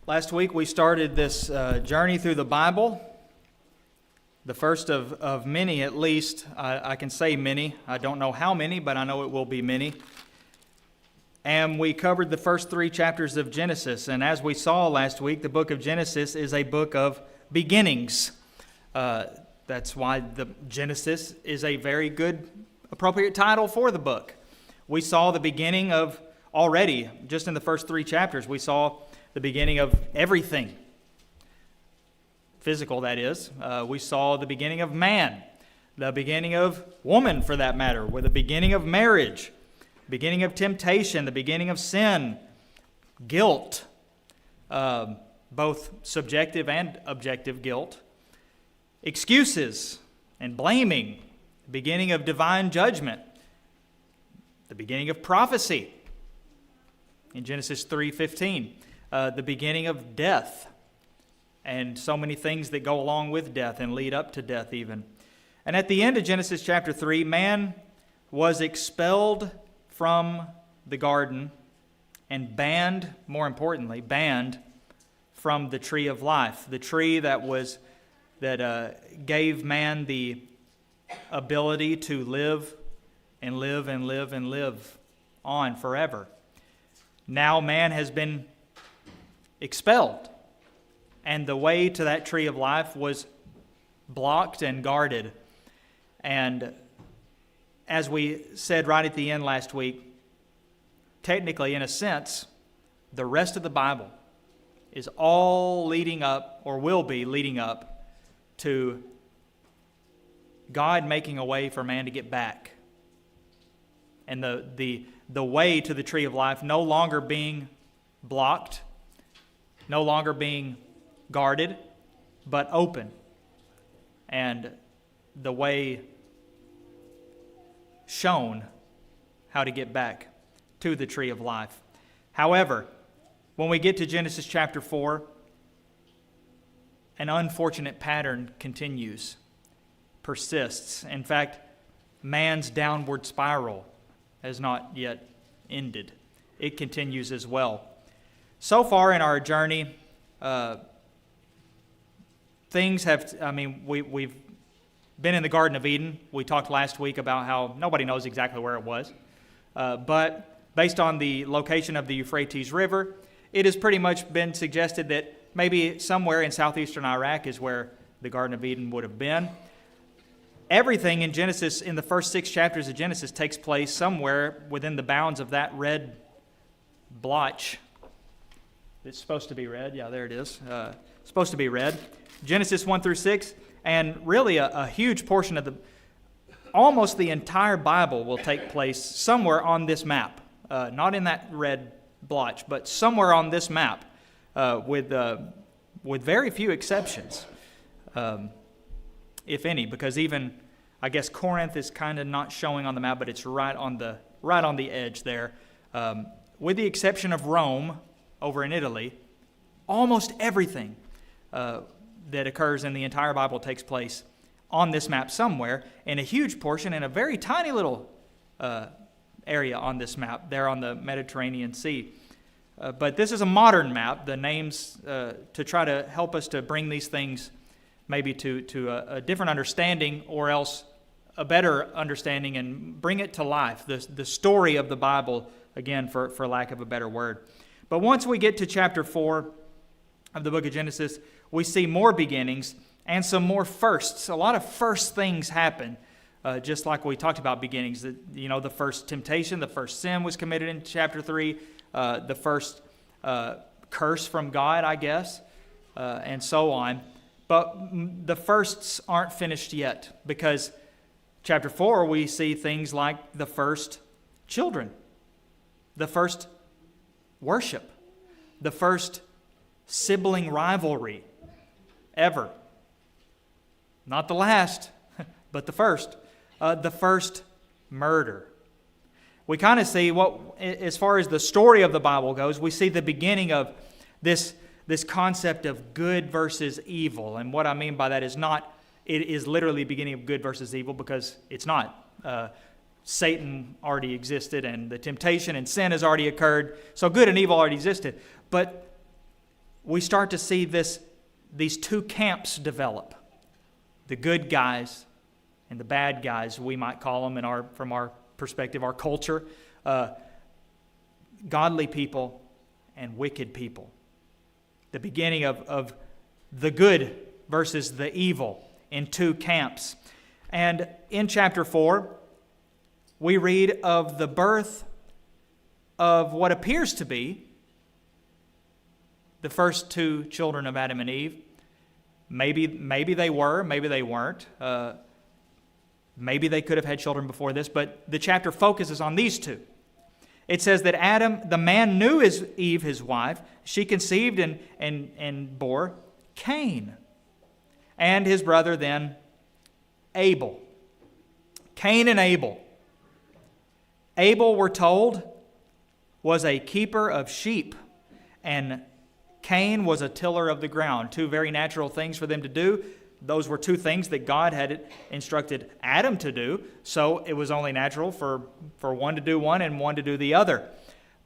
Last week we started this journey through the Bible, the first of many at least. I can say many. I don't know how many, but I know it will be many. And we covered the first 3 chapters of Genesis. And as we saw last week, the book of Genesis is a book of beginnings. That's why the Genesis is a very good, appropriate title for the book. We saw the beginning of, already, just in the first 3 chapters, we saw the beginning of everything. Physical, that is. We saw the beginning of man, the beginning of woman, for that matter, with the beginning of marriage, beginning of temptation, the beginning of sin, guilt, both subjective and objective guilt, excuses and blaming, the beginning of divine judgment, the beginning of prophecy in Genesis 3:15, the beginning of death, and so many things that go along with death and lead up to death even. And at the end of Genesis chapter 3, man was expelled from the garden and banned, more importantly, banned from the tree of life, the tree that gave man the ability to live and live and live and live on forever. Now man has been expelled, and the way to that tree of life was blocked and guarded. And as we said right at the end last week, technically, in a sense, the rest of the Bible is all leading up, or will be leading up, to God making a way for man to get back. And the way to the tree of life no longer being blocked, no longer being guarded, but open. And the way shown how to get back to the tree of life. However, when we get to Genesis chapter 4, an unfortunate pattern continues, persists. In fact, man's downward spiral has not yet ended. It continues as well. So far in our journey, things have, we've been in the Garden of Eden. We talked last week about how nobody knows exactly where it was. But based on the location of the Euphrates River, it has pretty much been suggested that maybe somewhere in southeastern Iraq is where the Garden of Eden would have been. Everything in Genesis, in the first 6 chapters of Genesis, takes place somewhere within the bounds of that red blotch. It's supposed to be red. Yeah, there it is. Supposed to be red. Genesis 1 through 6, and really a huge portion of almost the entire Bible will take place somewhere on this map. Not in that red blotch, but somewhere on this map, with very few exceptions, if any, because even, I guess, Corinth is kind of not showing on the map, but it's right on the edge there. With the exception of Rome, over in Italy, almost everything that occurs in the entire Bible takes place on this map somewhere, and a huge portion in a very tiny little area on this map, there on the Mediterranean Sea. But this is a modern map. The names, to try to help us to bring these things maybe to a different understanding, or else a better understanding, and bring it to life, the story of the Bible, again, for lack of a better word. But once we get to chapter 4 of the book of Genesis, we see more beginnings and some more firsts. A lot of first things happen, just like we talked about beginnings. The first temptation, the first sin was committed in chapter 3, the first curse from God, I guess, and so on. But the firsts aren't finished yet, because chapter 4, we see things like the first children, the first worship, the first sibling rivalry ever. Not the last, but the first murder. We kind of see as far as the story of the Bible goes, we see the beginning of this concept of good versus evil. And what I mean by that is it is literally the beginning of good versus evil, because it's not. Satan already existed, and the temptation and sin has already occurred, so good and evil already existed. But we start to see these two camps develop. The good guys and the bad guys, we might call them from our perspective, our culture. Godly people and wicked people. The beginning of the good versus the evil in two camps. And in chapter 4, we read of the birth of what appears to be the first two children of Adam and Eve. Maybe they were, maybe they weren't. Maybe they could have had children before this, but the chapter focuses on these two. It says that Adam, the man, knew Eve, his wife. She conceived and bore Cain, and his brother then Abel. Cain and Abel. Abel, we're told, was a keeper of sheep, and Cain was a tiller of the ground. Two very natural things for them to do. Those were two things that God had instructed Adam to do, so it was only natural for one to do one and one to do the other.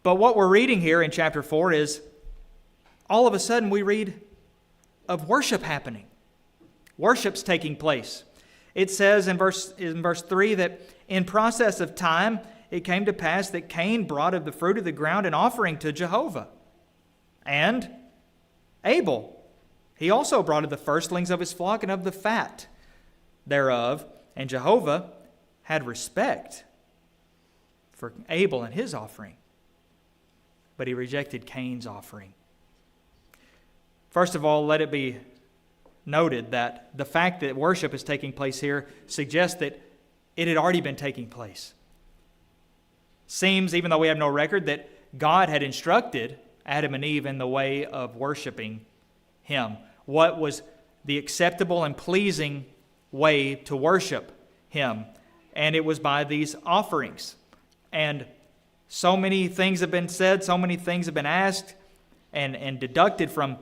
But what we're reading here in chapter 4 is, all of a sudden we read of worship happening. Worship's taking place. It says in verse 3 that in process of time it came to pass that Cain brought of the fruit of the ground an offering to Jehovah. And Abel, he also brought of the firstlings of his flock and of the fat thereof. And Jehovah had respect for Abel and his offering, but he rejected Cain's offering. First of all, let it be noted that the fact that worship is taking place here suggests that it had already been taking place. Seems, even though we have no record, that God had instructed Adam and Eve in the way of worshiping Him. What was the acceptable and pleasing way to worship Him? And it was by these offerings. And so many things have been said, so many things have been asked and deducted from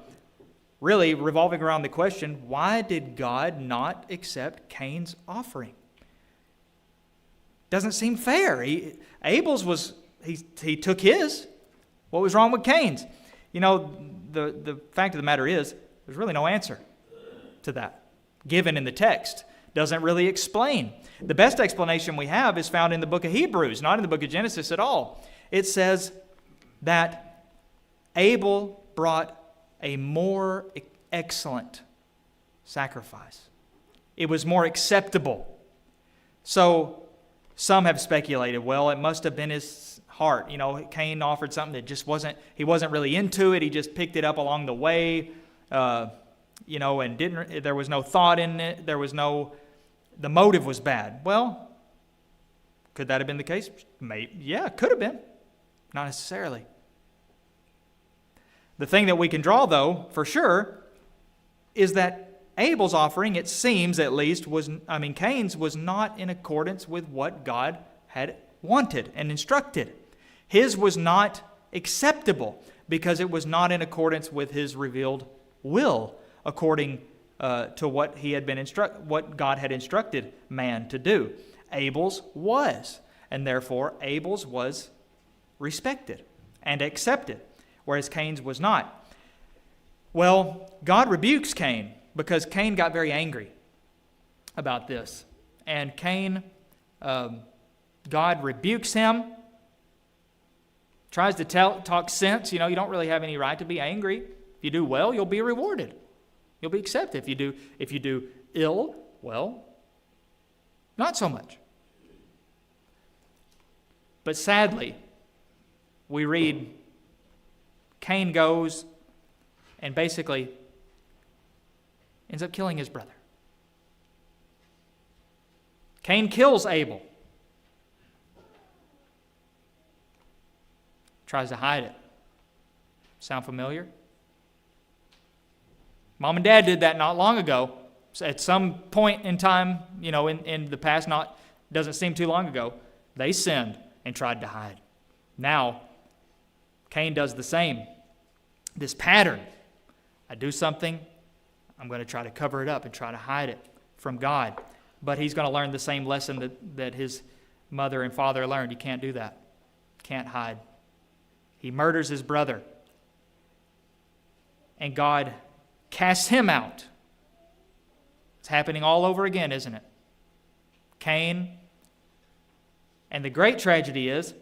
really revolving around the question, why did God not accept Cain's offering? Doesn't seem fair. Abel's was, he took his. What was wrong with Cain's? You know, the fact of the matter is, there's really no answer to that given in the text. Doesn't really explain. The best explanation we have is found in the book of Hebrews, not in the book of Genesis at all. It says that Abel brought a more excellent sacrifice. It was more acceptable. So some have speculated, well, it must have been his heart. You know, Cain offered something that just he wasn't really into it. He just picked it up along the way, and there was no thought in it. The motive was bad. Well, could that have been the case? Maybe, yeah, it could have been. Not necessarily. The thing that we can draw, though, for sure, is that Abel's offering, it seems at least, Cain's was not in accordance with what God had wanted and instructed. His was not acceptable because it was not in accordance with his revealed will, according to what what God had instructed man to do. Abel's was, and therefore Abel's was respected and accepted, whereas Cain's was not. Well, God rebukes Cain because Cain got very angry about this. And Cain, God rebukes him, tries to talk sense. You know, you don't really have any right to be angry. If you do well, you'll be rewarded. You'll be accepted. If you do ill, well, not so much. But sadly, we read Cain goes and basically ends up killing his brother. Cain kills Abel. Tries to hide it. Sound familiar? Mom and Dad did that not long ago. At some point in time, in the past, doesn't seem too long ago, they sinned and tried to hide. Now, Cain does the same. This pattern. I do something, I'm going to try to cover it up and try to hide it from God. But he's going to learn the same lesson that his mother and father learned. You can't do that. Can't hide. He murders his brother. and God casts him out. It's happening all over again, isn't it? Cain. And the great tragedy is,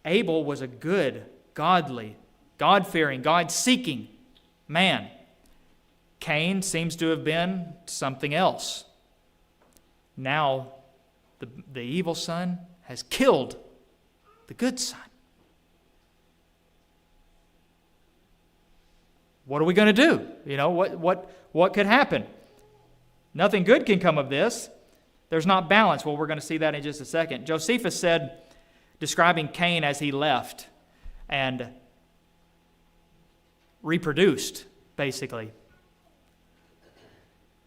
Abel was a good, godly, God-fearing, God-seeking man. Cain seems to have been something else. Now, the evil son has killed the good son. What are we going to do? What could happen? Nothing good can come of this. There's not balance. Well, we're going to see that in just a second. Josephus said, describing Cain as he left and reproduced, basically.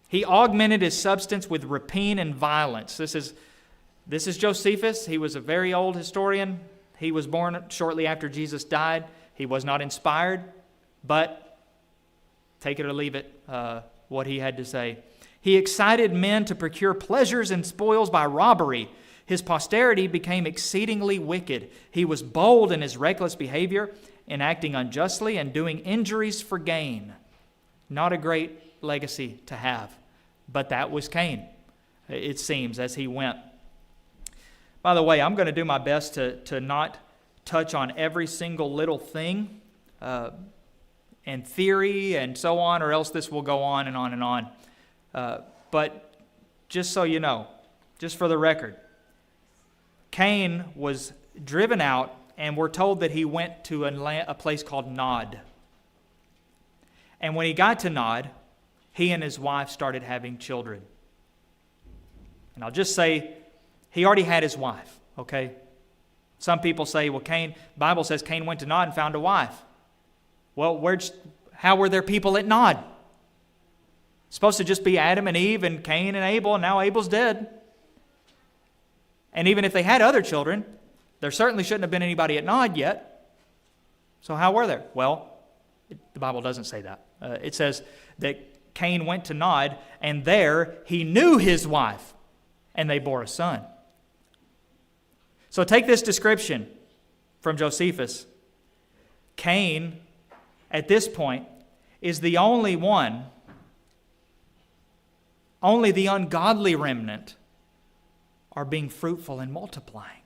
He augmented his substance with rapine and violence. This is Josephus. He was a very old historian. He was born shortly after Jesus died. He was not inspired, but take it or leave it, what he had to say. He excited men to procure pleasures and spoils by robbery. His posterity became exceedingly wicked. He was bold in his reckless behavior, in acting unjustly and doing injuries for gain. Not a great legacy to have, but that was Cain, it seems, as he went. By the way, I'm going to do my best to not touch on every single little thing and theory and so on, or else this will go on and on and on. But just so you know, just for the record, Cain was driven out, and we're told that he went to a place called Nod. And when he got to Nod, he and his wife started having children. And I'll just say, he already had his wife, okay? Some people say, well, Bible says Cain went to Nod and found a wife. Well, how were there people at Nod? It's supposed to just be Adam and Eve and Cain and Abel, and now Abel's dead. And even if they had other children, there certainly shouldn't have been anybody at Nod yet. So how were there? Well, the Bible doesn't say that. It says that Cain went to Nod, and there he knew his wife, and they bore a son. So take this description from Josephus. Cain, at this point, is the only one, only the ungodly remnant are being fruitful and multiplying.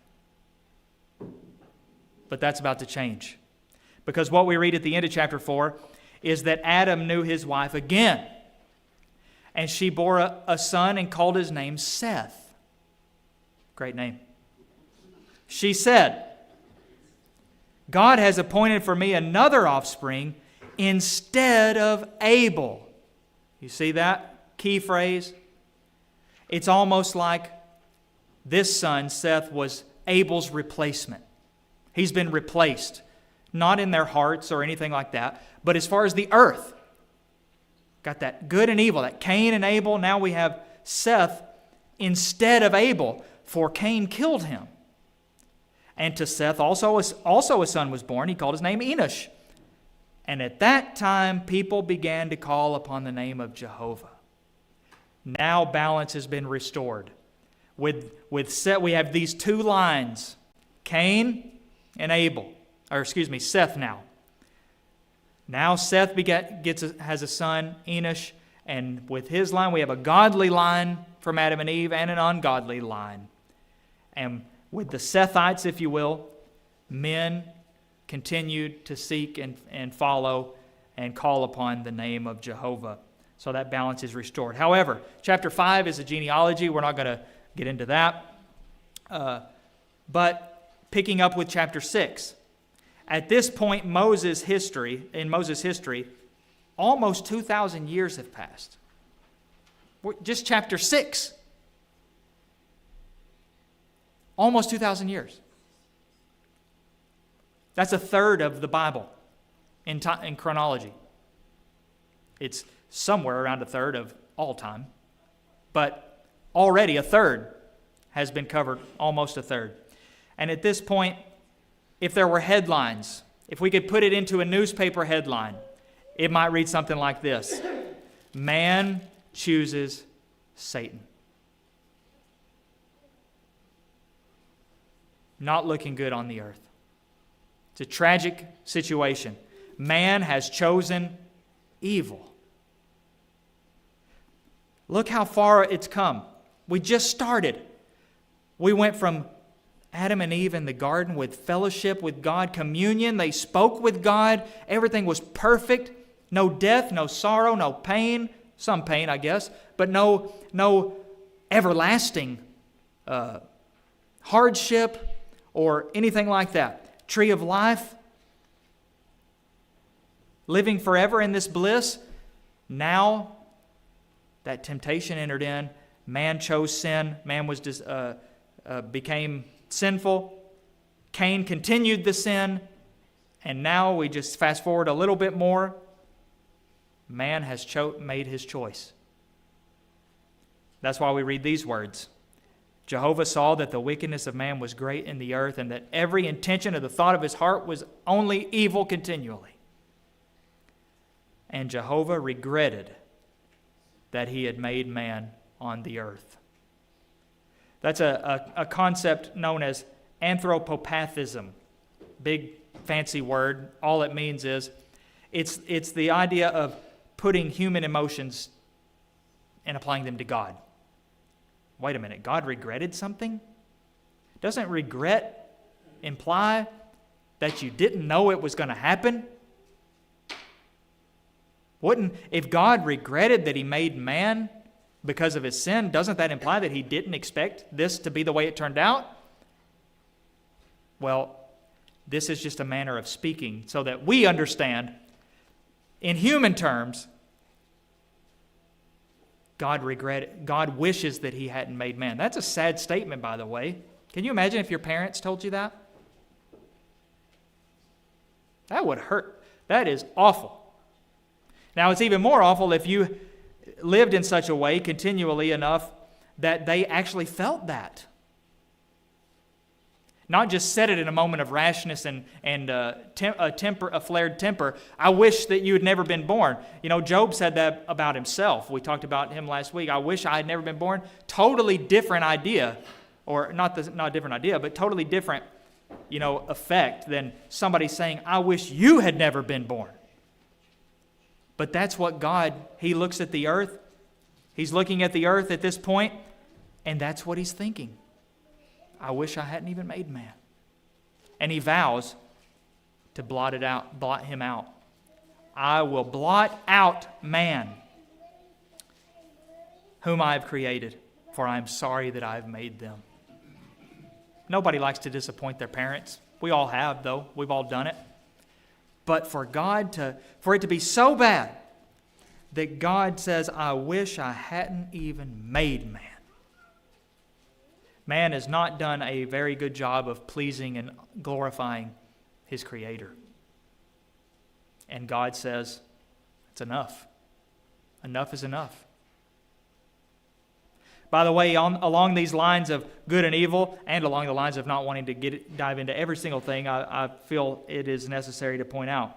But that's about to change. Because what we read at the end of chapter 4 is that Adam knew his wife again. And she bore a son and called his name Seth. Great name. She said, God has appointed for me another offspring instead of Abel. You see that key phrase? It's almost like this son, Seth, was Abel's replacement. He's been replaced. Not in their hearts or anything like that, but as far as the earth. Got that good and evil, that Cain and Abel. Now we have Seth instead of Abel, for Cain killed him. And to Seth also a son was born. He called his name Enosh. And at that time, people began to call upon the name of Jehovah. Now balance has been restored. With Seth, we have these two lines, Cain and Abel. Seth now. Now Seth has a son, Enosh, and with his line we have a godly line from Adam and Eve and an ungodly line. And with the Sethites, if you will, men continued to seek and follow and call upon the name of Jehovah. So that balance is restored. However, chapter 5 is a genealogy. We're not going to get into that. But picking up with chapter 6, at this point in Moses' history, almost 2,000 years have passed. Just chapter 6. Almost 2,000 years. That's a third of the Bible in chronology. It's somewhere around a third of all time. But already a third has been covered, almost a third. And at this point, if there were headlines, if we could put it into a newspaper headline, it might read something like this: Man chooses Satan. Not looking good on the earth. It's a tragic situation. Man has chosen evil. Look how far it's come. We just started. We went from Adam and Eve in the garden with fellowship with God, communion. They spoke with God. Everything was perfect. No death, no sorrow, no pain. Some pain, I guess, but no everlasting hardship or anything like that. Tree of life. Living forever in this bliss. Now that temptation entered in. Man chose sin. Man became sinful. Cain continued the sin. And now we just fast forward a little bit more. Man has made his choice. That's why we read these words. Jehovah saw that the wickedness of man was great in the earth, and that every intention of the thought of his heart was only evil continually. And Jehovah regretted that he had made man on the earth. That's a concept known as anthropopathism. Big fancy word. All it means is it's the idea of putting human emotions and applying them to God. Wait a minute, God regretted something? Doesn't regret imply that you didn't know it was going to happen? If God regretted that he made man because of his sin, doesn't that imply that he didn't expect this to be the way it turned out? Well, this is just a manner of speaking so that we understand in human terms, God wishes that he hadn't made man. That's a sad statement, by the way. Can you imagine if your parents told you that? That would hurt. That is awful. Now, it's even more awful if you lived in such a way continually enough that they actually felt that. Not just said it in a moment of rashness and a flared temper. I wish that you had never been born. You know, Job said that about himself. We talked about him last week. I wish I had never been born. Totally different idea, or not a different idea, but totally different, effect than somebody saying, I wish you had never been born. But that's what God, he looks at the earth. He's looking at the earth at this point, and that's what he's thinking. I wish I hadn't even made man. And he vows to blot him out. I will blot out man, whom I have created, for I am sorry that I have made them. Nobody likes to disappoint their parents. We all have, though. We've all done it. But for it to be so bad that God says, I wish I hadn't even made man. Man has not done a very good job of pleasing and glorifying his Creator. And God says, it's enough. Enough is enough. By the way, along these lines of good and evil, and along the lines of not wanting to dive into every single thing, I feel it is necessary to point out.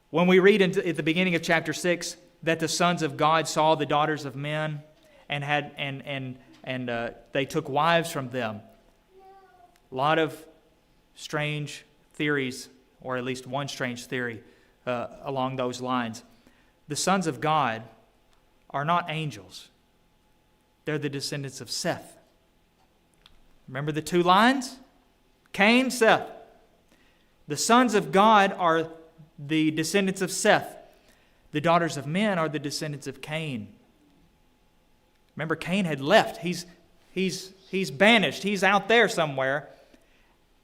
When we read at the beginning of chapter 6 that the sons of God saw the daughters of men and they took wives from them, a lot of strange theories, or at least one strange theory along those lines. The sons of God are not angels. They're the descendants of Seth. Remember the two lines? Cain, Seth. The sons of God are the descendants of Seth. The daughters of men are the descendants of Cain. Remember, Cain had left. He's banished. He's out there somewhere.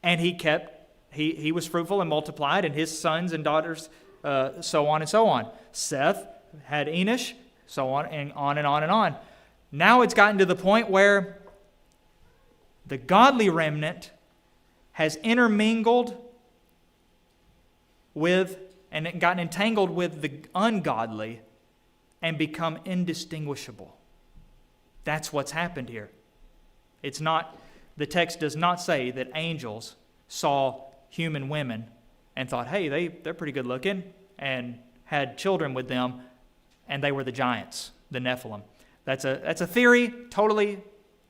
And he was fruitful and multiplied, and his sons and daughters, so on and so on. Seth had Enosh, so on and on and on and on. Now it's gotten to the point where the godly remnant has intermingled with and gotten entangled with the ungodly and become indistinguishable. That's what's happened here. The text does not say that angels saw human women and thought, hey, they're pretty good looking, and had children with them, and they were the giants, the Nephilim. That's a theory, totally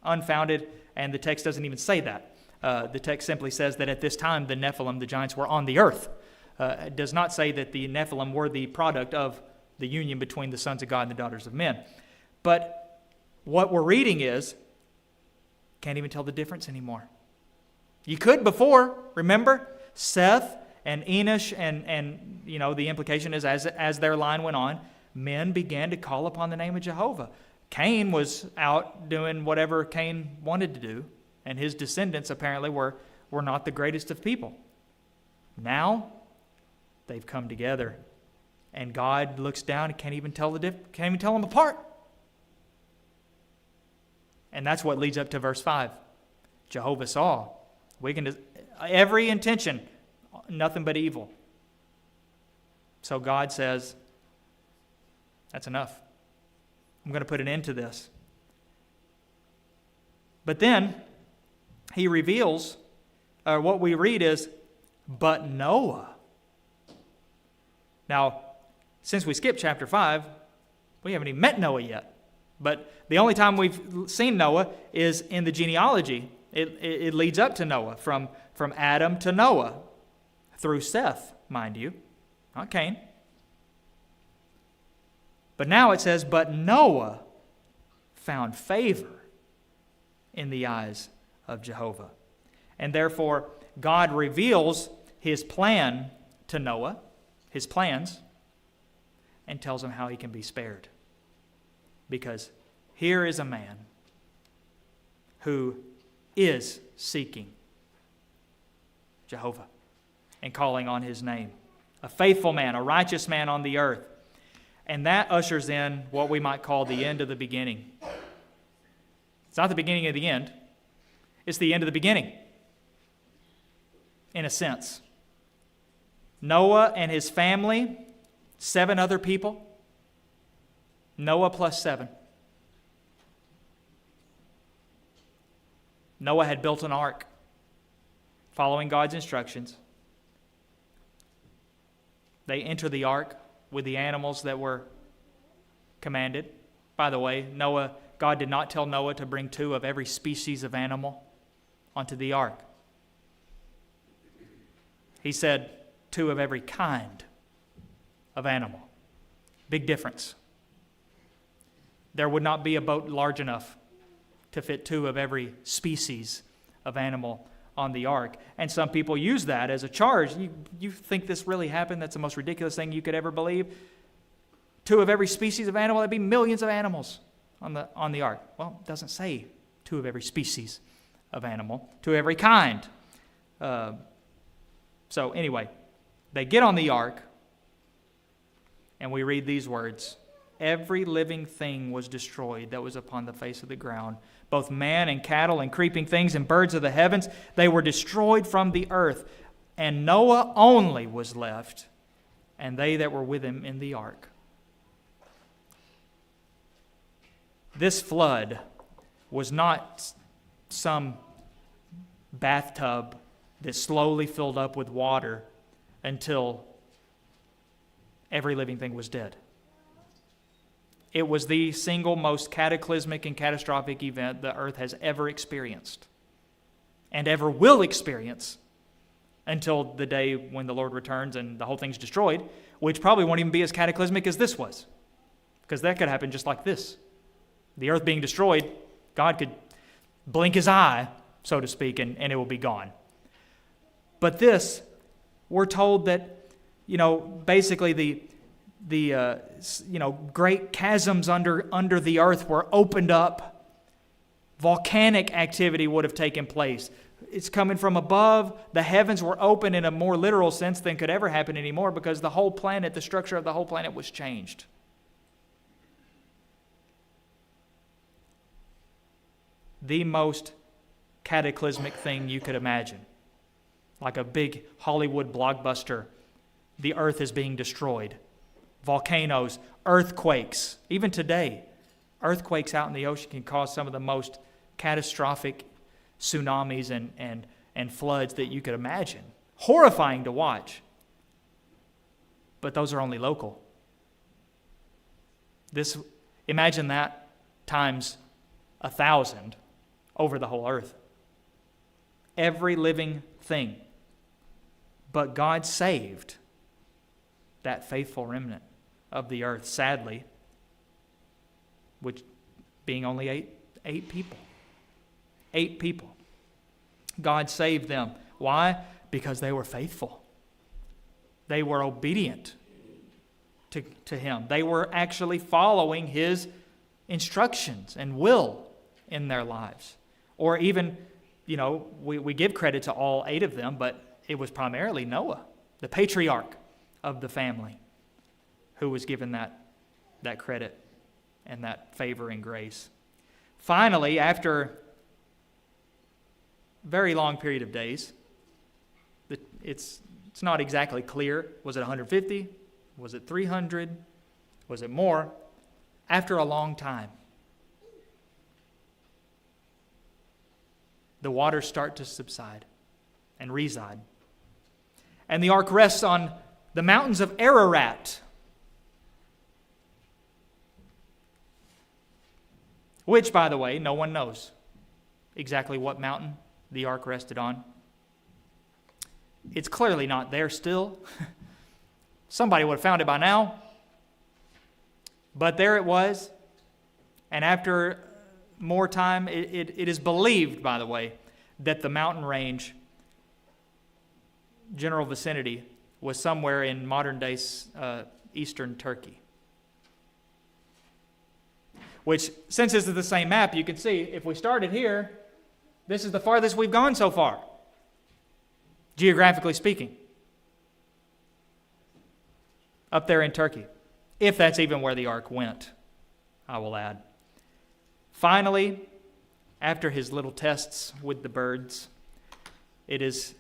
unfounded, and the text doesn't even say that. The text simply says that at this time, the Nephilim, the giants, were on the earth. does not say that the Nephilim were the product of the union between the sons of God and the daughters of men. But what we're reading is, can't even tell the difference anymore. You could before, remember? Seth and Enosh, and the implication is as their line went on, men began to call upon the name of Jehovah. Cain was out doing whatever Cain wanted to do, and his descendants apparently were not the greatest of people. Now, they've come together, and God looks down and can't even tell them apart. And that's what leads up to verse 5. Jehovah saw every intention, nothing but evil. So God says, that's enough. I'm going to put an end to this. But then he reveals, what we read is, but Noah. Now, since we skipped chapter 5, we haven't even met Noah yet. But the only time we've seen Noah is in the genealogy. It leads up to Noah, from Adam to Noah, through Seth, mind you, not Cain. But now it says, but Noah found favor in the eyes of Jehovah. And therefore, God reveals his plan to Noah, his plans, and tells him how he can be spared. Because here is a man who is seeking Jehovah and calling on his name. A faithful man, a righteous man on the earth. And that ushers in what we might call the end of the beginning. It's not the beginning of the end. It's the end of the beginning, in a sense. Noah and his family, 7 other people. Noah plus 7. Noah had built an ark, following God's instructions. They enter the ark with the animals that were commanded. By the way, God did not tell Noah to bring 2 of every species of animal onto the ark. He said 2 of every kind of animal. Big difference. There would not be a boat large enough to fit 2 of every species of animal on the ark. And some people use that as a charge. You think this really happened? That's the most ridiculous thing you could ever believe. 2 of every species of animal, that'd be millions of animals on the ark. Well, it doesn't say 2 of every species of animal, 2 of every kind. So anyway, they get on the ark, and we read these words. Every living thing was destroyed that was upon the face of the ground, both man and cattle and creeping things and birds of the heavens. They were destroyed from the earth, and Noah only was left, and they that were with him in the ark. This flood was not some bathtub that slowly filled up with water until every living thing was dead. It was the single most cataclysmic and catastrophic event the earth has ever experienced and ever will experience until the day when the Lord returns and the whole thing's destroyed, which probably won't even be as cataclysmic as this was, because that could happen just like this. The earth being destroyed, God could blink his eye, so to speak, and it will be gone. But this, we're told that, basically the great chasms under the earth were opened up. Volcanic activity would have taken place. It's coming from above. The heavens were open in a more literal sense than could ever happen anymore, because the structure of the whole planet was changed. The most cataclysmic thing you could imagine. Like a big Hollywood blockbuster, the earth is being destroyed. Volcanoes, earthquakes. Even today, earthquakes out in the ocean can cause some of the most catastrophic tsunamis and floods that you could imagine. Horrifying to watch. But those are only local. Imagine that times 1,000 over the whole earth. Every living thing. But God saved that faithful remnant of the earth, sadly, which being only eight people. 8 people. God saved them. Why? Because they were faithful. They were obedient to Him. They were actually following His instructions and will in their lives. Or even, we give credit to all 8 of them, but it was primarily Noah, the patriarch of the family, who was given that credit and that favor and grace. Finally, after a very long period of days, it's not exactly clear. Was it 150? Was it 300? Was it more? After a long time, the waters start to subside and reside. And the ark rests on the mountains of Ararat, which, by the way, no one knows exactly what mountain the ark rested on. It's clearly not there still. Somebody would have found it by now. But there it was. And after more time, it is believed, by the way, that the mountain range, general vicinity, was somewhere in modern-day eastern Turkey. Which, since this is the same map, you can see, if we started here, this is the farthest we've gone so far, geographically speaking, up there in Turkey, if that's even where the ark went, I will add. Finally, after his little tests with the birds, it is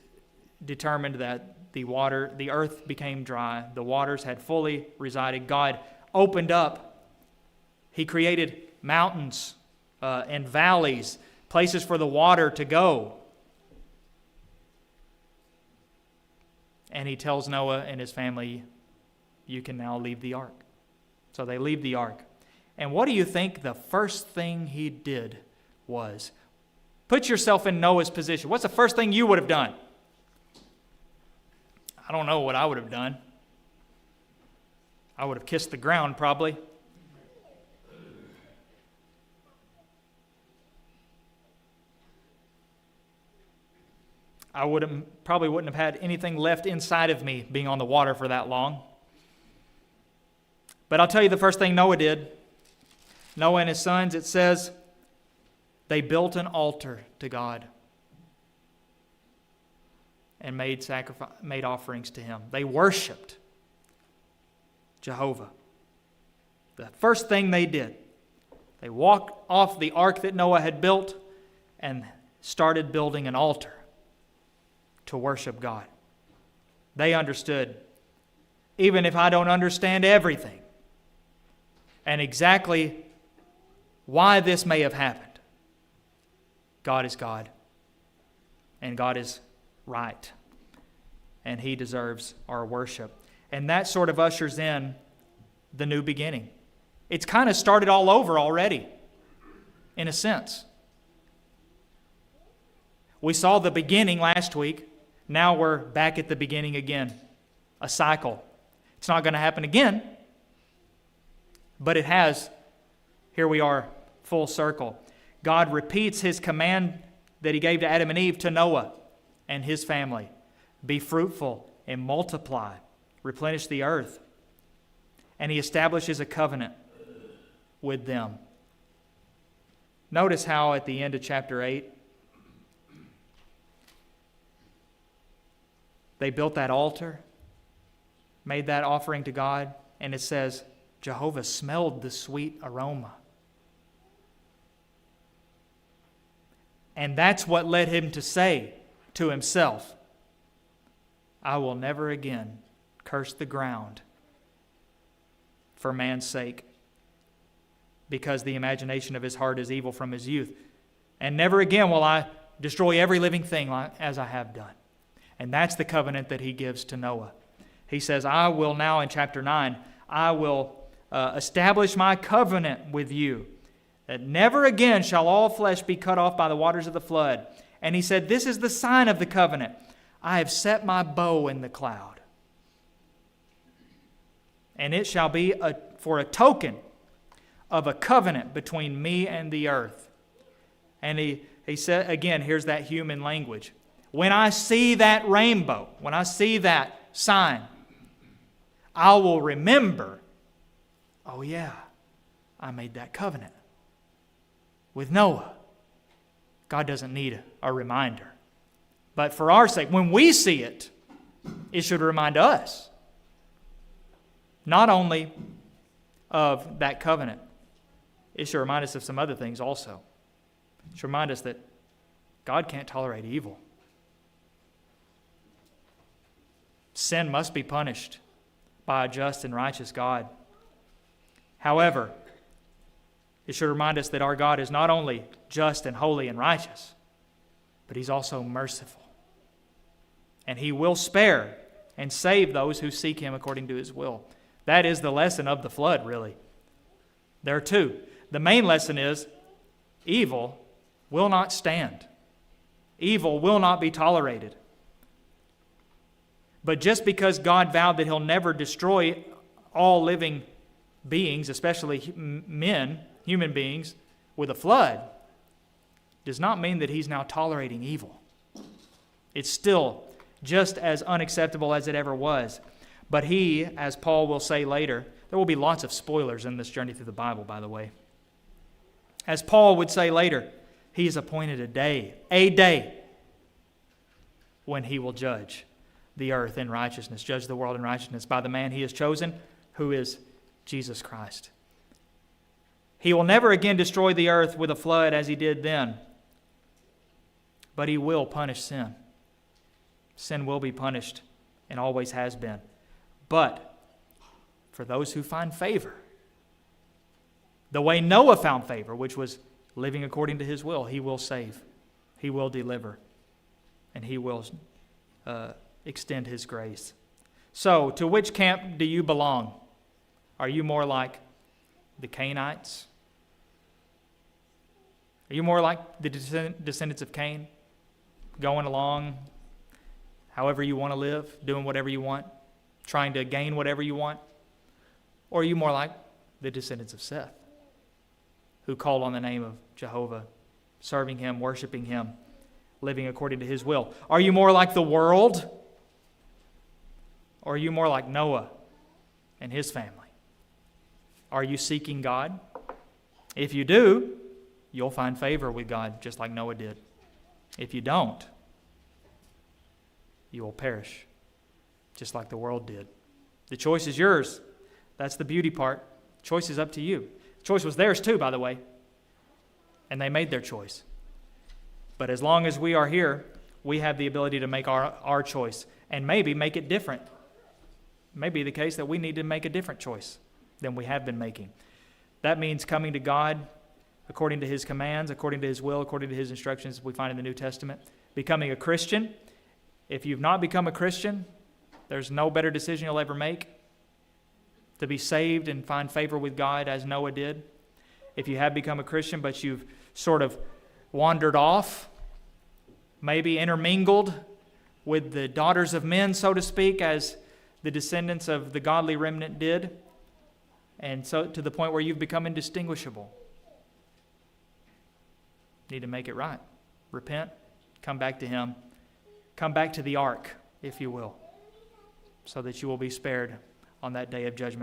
determined that the earth became dry, the waters had fully resided. God opened up. He created mountains and valleys, places for the water to go. And He tells Noah and his family, you can now leave the ark. So they leave the ark. And what do you think the first thing he did was? Put yourself in Noah's position. What's the first thing you would have done? I don't know what I would have done. I would have kissed the ground probably. I probably wouldn't have had anything left inside of me being on the water for that long. But I'll tell you the first thing Noah did. Noah and his sons, it says, they built an altar to God and made offerings to Him. They worshiped Jehovah. The first thing they did, they walked off the ark that Noah had built and started building an altar to worship God. They understood, even if I don't understand everything and exactly why this may have happened, God is God, and God is right, and He deserves our worship. And that sort of ushers in the new beginning. It's kind of started all over already, in a sense. We saw the beginning last week. Now we're back at the beginning again. A cycle. It's not going to happen again, but it has. Here we are, full circle. God repeats His command that He gave to Adam and Eve to Noah and his family. Be fruitful and multiply. Replenish the earth. And He establishes a covenant with them. Notice how at the end of chapter 8, they built that altar, made that offering to God, and it says, Jehovah smelled the sweet aroma. And that's what led him to say to himself, I will never again curse the ground for man's sake, because the imagination of his heart is evil from his youth. And never again will I destroy every living thing as I have done. And that's the covenant that He gives to Noah. He says, I will now, in chapter 9, I will establish my covenant with you, that never again shall all flesh be cut off by the waters of the flood. And He said, this is the sign of the covenant. I have set my bow in the cloud. and it shall be for a token of a covenant between me and the earth. And he said, again, here's that human language. When I see that rainbow, when I see that sign, I will remember, oh yeah, I made that covenant with Noah. God doesn't need a reminder. But for our sake, when we see it, it should remind us not only of that covenant, it should remind us of some other things also. It should remind us that God can't tolerate evil. Sin must be punished by a just and righteous God. However, it should remind us that our God is not only just and holy and righteous, but He's also merciful. And He will spare and save those who seek Him according to His will. That is the lesson of the flood, really. There are two. The main lesson is evil will not stand. Evil will not be tolerated. But just because God vowed that He'll never destroy all living beings, especially men, human beings, with a flood, does not mean that He's now tolerating evil. It's still just as unacceptable as it ever was. But He, as Paul will say later, there will be lots of spoilers in this journey through the Bible, by the way. As Paul would say later, He has appointed a day, when He will judge the earth in righteousness, judge the world in righteousness by the man He has chosen, who is Jesus Christ. He will never again destroy the earth with a flood as He did then, but He will punish sin. Sin will be punished and always has been. But for those who find favor, the way Noah found favor, which was living according to His will, He will save, He will deliver, and He will extend His grace. So, to which camp do you belong? Are you more like the Cainites? Are you more like the descendants of Cain, going along however you want to live, doing whatever you want, trying to gain whatever you want? Or are you more like the descendants of Seth, who called on the name of Jehovah, serving Him, worshiping Him, living according to His will? Are you more like the world? Or are you more like Noah and his family? Are you seeking God? If you do, you'll find favor with God, just like Noah did. If you don't, you will perish, just like the world did. The choice is yours. That's the beauty part. The choice is up to you. The choice was theirs too, by the way. And they made their choice. But as long as we are here, we have the ability to make our choice and maybe make it different. It may be the case that we need to make a different choice than we have been making. That means coming to God according to His commands, according to His will, according to His instructions we find in the New Testament. Becoming a Christian. If you've not become a Christian, there's no better decision you'll ever make to be saved and find favor with God as Noah did. If you have become a Christian, but you've sort of wandered off, maybe intermingled with the daughters of men, so to speak, as the descendants of the godly remnant did, and so to the point where you've become indistinguishable. You need to make it right. Repent, come back to Him, come back to the ark, if you will, so that you will be spared on that day of judgment.